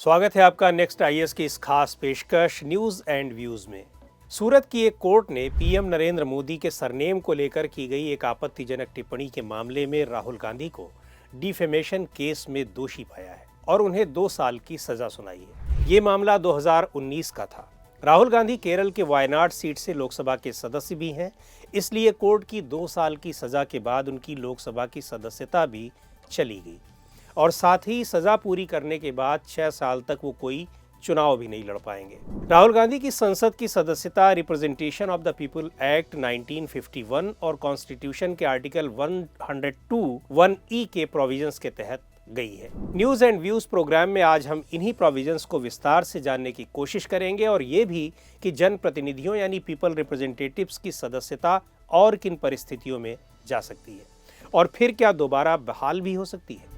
स्वागत है आपका नेक्स्ट आईएएस की इस खास पेशकश न्यूज एंड व्यूज में। सूरत की एक कोर्ट ने पीएम नरेंद्र मोदी के सरनेम को लेकर की गई एक आपत्तिजनक टिप्पणी के मामले में राहुल गांधी को डिफेमेशन केस में दोषी पाया है और उन्हें 2 साल की सजा सुनाई है। ये मामला 2019 का था। राहुल गांधी केरल के वायनाड सीट से लोकसभा के सदस्य भी हैं, इसलिए कोर्ट की 2 साल की सजा के बाद उनकी लोकसभा की सदस्यता भी चली गई और साथ ही सजा पूरी करने के बाद 6 साल तक वो कोई चुनाव भी नहीं लड़ पाएंगे। राहुल गांधी की संसद की सदस्यता representation of the people act 1951 और कॉन्स्टिट्यूशन के आर्टिकल 102(1)(e) के प्रोविजंस के तहत गई है। न्यूज एंड व्यूज प्रोग्राम में आज हम इन्हीं प्रोविजंस को विस्तार से जानने की कोशिश करेंगे और ये भी कि जनप्रतिनिधियों यानी पीपल रिप्रेजेंटेटिव्स की सदस्यता और किन परिस्थितियों में जा सकती है और फिर क्या दोबारा बहाल भी हो सकती है।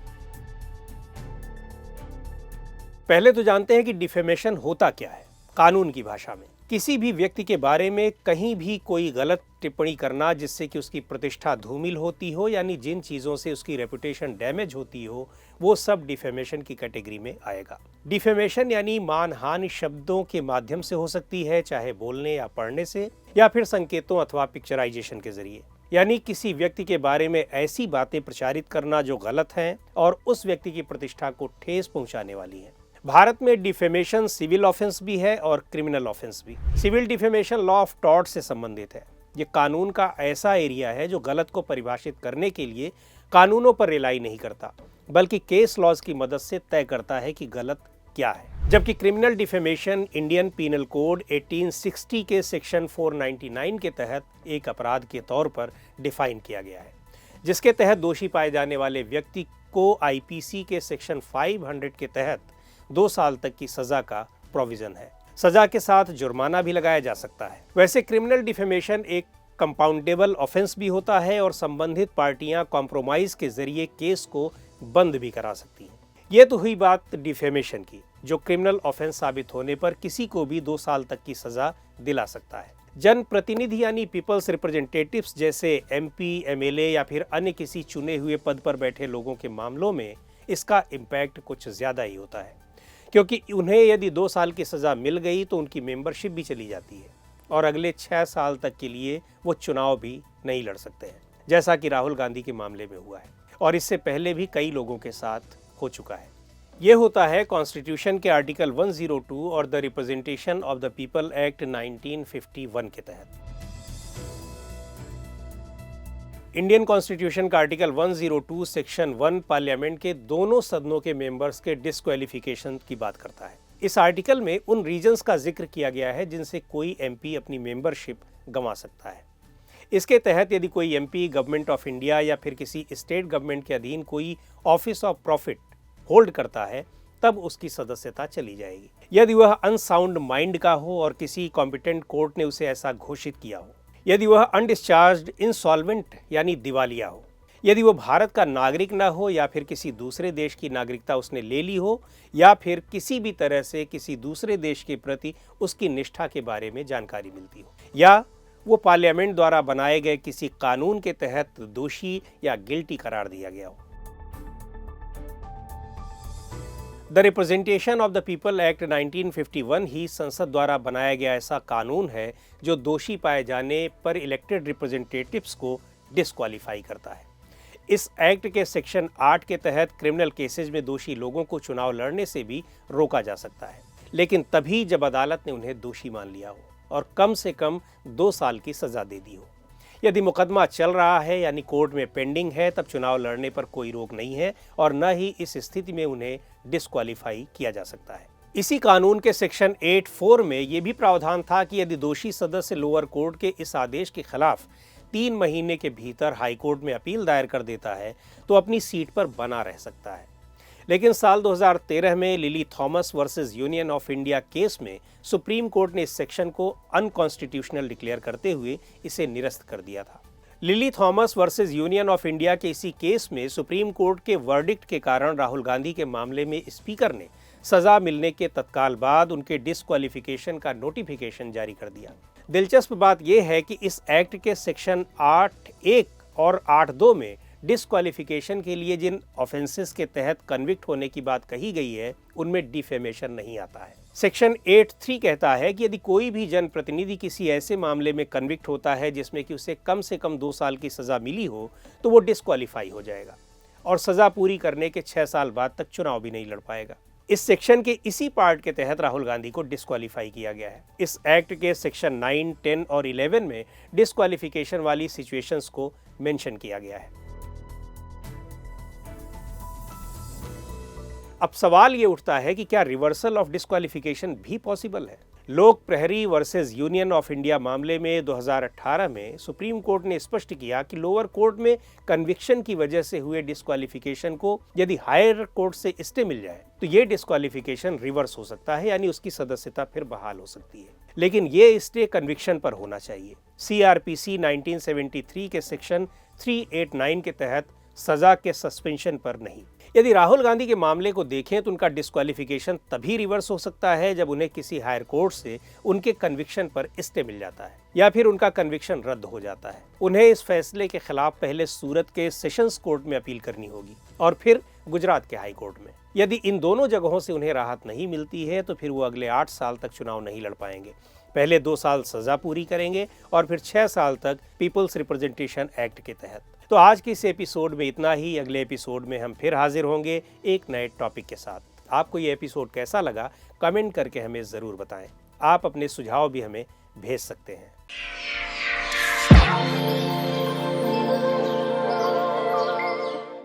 पहले तो जानते हैं कि डिफेमेशन होता क्या है। कानून की भाषा में किसी भी व्यक्ति के बारे में कहीं भी कोई गलत टिप्पणी करना जिससे कि उसकी प्रतिष्ठा धूमिल होती हो, यानी जिन चीज़ों से उसकी रेपुटेशन डैमेज होती हो, वो सब डिफेमेशन की कैटेगरी में आएगा। डिफेमेशन यानी मानहानि शब्दों के माध्यम से हो सकती है, चाहे बोलने या पढ़ने से या फिर संकेतों अथवा पिक्चराइजेशन के जरिए, यानी किसी व्यक्ति के बारे में ऐसी बातें प्रचारित करना जो गलत हैं और उस व्यक्ति की प्रतिष्ठा को ठेस पहुंचाने वाली हैं। भारत में डिफेमेशन सिविल ऑफेंस भी है और क्रिमिनल ऑफेंस भी। Civil defamation law of tort से संबंधित है। ये कानून का ऐसा एरिया है जो गलत को परिभाषित करने के लिए कानूनों पर रिलाई नहीं करता, बल्कि केस लॉज की मदद से तय करता है कि गलत क्या है। जबकि criminal defamation Indian Penal Code 1860 के सेक्शन 499 के तहत एक अपराध के तौर पर डिफाइन किया गया है, जिसके तहत दोषी पाए जाने वाले व्यक्ति को आईपीसी के सेक्शन 500 के तहत 2 साल तक की सजा का प्रोविजन है। सजा के साथ जुर्माना भी लगाया जा सकता है। वैसे क्रिमिनल डिफेमेशन एक कंपाउंडेबल ऑफेंस भी होता है और संबंधित पार्टियां कॉम्प्रोमाइज के जरिए केस को बंद भी करा सकती हैं। ये तो हुई बात डिफेमेशन की, जो क्रिमिनल ऑफेंस साबित होने पर किसी को भी 2 साल तक की सजा दिला सकता है। जनप्रतिनिधि यानी पीपल्स रिप्रेजेंटेटिव्स जैसे एमपी, एमएलए या फिर अन्य किसी चुने हुए पद पर बैठे लोगों के मामलों में इसका इम्पैक्ट कुछ ज्यादा ही होता है, क्योंकि उन्हें यदि 2 साल की सजा मिल गई तो उनकी मेंबरशिप भी चली जाती है और अगले 6 साल तक के लिए वो चुनाव भी नहीं लड़ सकते हैं, जैसा कि राहुल गांधी के मामले में हुआ है और इससे पहले भी कई लोगों के साथ हो चुका है। ये होता है कॉन्स्टिट्यूशन के आर्टिकल 102 और the representation of the people act 1951 के तहत। इंडियन कॉन्स्टिट्यूशन का आर्टिकल 102 सेक्शन 1 पार्लियामेंट के दोनों सदनों के मेंबर्स के डिस्क्वालिफिकेशन की बात करता है। इस आर्टिकल में उन रीजंस का जिक्र किया गया है जिनसे कोई एमपी अपनी मेंबरशिप गंवा सकता है। इसके तहत यदि कोई एमपी गवर्नमेंट ऑफ इंडिया या फिर किसी स्टेट गवर्नमेंट के अधीन कोई ऑफिस ऑफ प्रॉफिट होल्ड करता है, तब उसकी सदस्यता चली जाएगी। यदि वह अनसाउंड माइंड का हो और किसी कॉम्पिटेंट कोर्ट ने उसे ऐसा घोषित किया हो, यदि वह अनडिस्चार्ज्ड इंसॉल्वेंट यानी दिवालिया हो, यदि वो भारत का नागरिक ना हो या फिर किसी दूसरे देश की नागरिकता उसने ले ली हो या फिर किसी भी तरह से किसी दूसरे देश के प्रति उसकी निष्ठा के बारे में जानकारी मिलती हो, या वो पार्लियामेंट द्वारा बनाए गए किसी कानून के तहत दोषी या गिल्टी करार दिया गया हो। The representation of the people act 1951 ही संसद द्वारा बनाया गया ऐसा कानून है जो दोषी पाए जाने पर इलेक्टेड रिप्रेजेंटेटिव्स को डिस्क्वालीफाई करता है। इस एक्ट के सेक्शन 8 के तहत क्रिमिनल केसेस में दोषी लोगों को चुनाव लड़ने से भी रोका जा सकता है, लेकिन तभी जब अदालत ने उन्हें दोषी मान लिया हो और कम से कम 2 साल की सजा दे दी हो। यदि मुकदमा चल रहा है यानी कोर्ट में पेंडिंग है, तब चुनाव लड़ने पर कोई रोक नहीं है और न ही इस स्थिति में उन्हें डिस्क्वालीफाई किया जा सकता है। इसी कानून के सेक्शन 8(4) में यह भी प्रावधान था कि यदि दोषी सदस्य लोअर कोर्ट के इस आदेश के खिलाफ 3 महीने के भीतर हाईकोर्ट में अपील दायर कर देता है तो अपनी सीट पर बना रह सकता है। लेकिन साल 2013 में lily Thomas versus union of India case में सुप्रीम कोर्ट ने इस सेक्शन को अनकॉन्स्टिट्यूशनल डिक्लेयर करते हुए इसे निरस्त कर दिया था। Lily Thomas versus union of India के इसी केस में सुप्रीम कोर्ट के वर्डिक्ट के कारण राहुल गांधी के मामले में स्पीकर ने सजा मिलने के तत्काल बाद उनके डिस्क्वालिफिकेशन का नोटिफिकेशन जारी कर दिया। दिलचस्प बात यह है कि इस एक्ट के सेक्शन 8(1) और 8(2) में डिस्क्वालिफिकेशन के लिए जिन ऑफेंसेस के तहत कन्विक्ट होने की बात कही गई है उनमें डिफेमेशन नहीं आता है। सेक्शन 8(3) कहता है कि यदि कोई भी जनप्रतिनिधि किसी ऐसे मामले में कन्विक्ट होता है जिसमें कि उसे कम से कम 2 साल की सजा मिली हो तो वो डिस्क्वालीफाई हो जाएगा और सजा पूरी करने के 6 साल बाद तक चुनाव भी नहीं लड़ पाएगा। इस सेक्शन के इसी पार्ट के तहत राहुल गांधी को डिस्क्वालीफाई किया गया है। इस एक्ट के सेक्शन 9, 10 और 11 में डिस्क्वालिफिकेशन वाली सिचुएशंस को मेंशन किया गया है। अब सवाल ये उठता है कि क्या रिवर्सल ऑफ डिस्क्वालिफिकेशन भी पॉसिबल है? लोक प्रहरी वर्सेस यूनियन ऑफ इंडिया मामले में 2018 में सुप्रीम कोर्ट ने स्पष्ट किया कि लोअर कोर्ट में कन्विक्शन की वजह से हुए डिस्क्वालिफिकेशन को यदि हायर कोर्ट से स्टे मिल जाए तो ये डिस्क्वालिफिकेशन रिवर्स हो सकता है, यानी उसकी सदस्यता फिर बहाल हो सकती है। लेकिन ये स्टे कन्विक्शन पर होना चाहिए। CRPC 1973 के सेक्शन 389 के तहत सजा के सस्पेंशन पर नहीं। यदि राहुल गांधी के मामले को देखें तो उनका डिस्क्वालिफिकेशन तभी रिवर्स हो सकता है जब उन्हें किसी हायर कोर्ट से उनके कन्विक्शन पर स्टे मिल जाता है या फिर उनका कन्विक्शन रद्द हो जाता है। उन्हें इस फैसले के खिलाफ पहले सूरत के सेशंस कोर्ट में अपील करनी होगी और फिर गुजरात के हाई कोर्ट में। यदि इन दोनों जगहों से उन्हें राहत नहीं मिलती है तो फिर वो अगले 8 साल तक चुनाव नहीं लड़ पाएंगे। पहले 2 साल सजा पूरी करेंगे और फिर 6 साल तक पीपल्स रिप्रेजेंटेशन एक्ट के तहत। तो आज के इस एपिसोड में इतना ही। अगले एपिसोड में हम फिर हाजिर होंगे एक नए टॉपिक के साथ। आपको ये एपिसोड कैसा लगा कमेंट करके हमें ज़रूर बताएं। आप अपने सुझाव भी हमें भेज सकते हैं।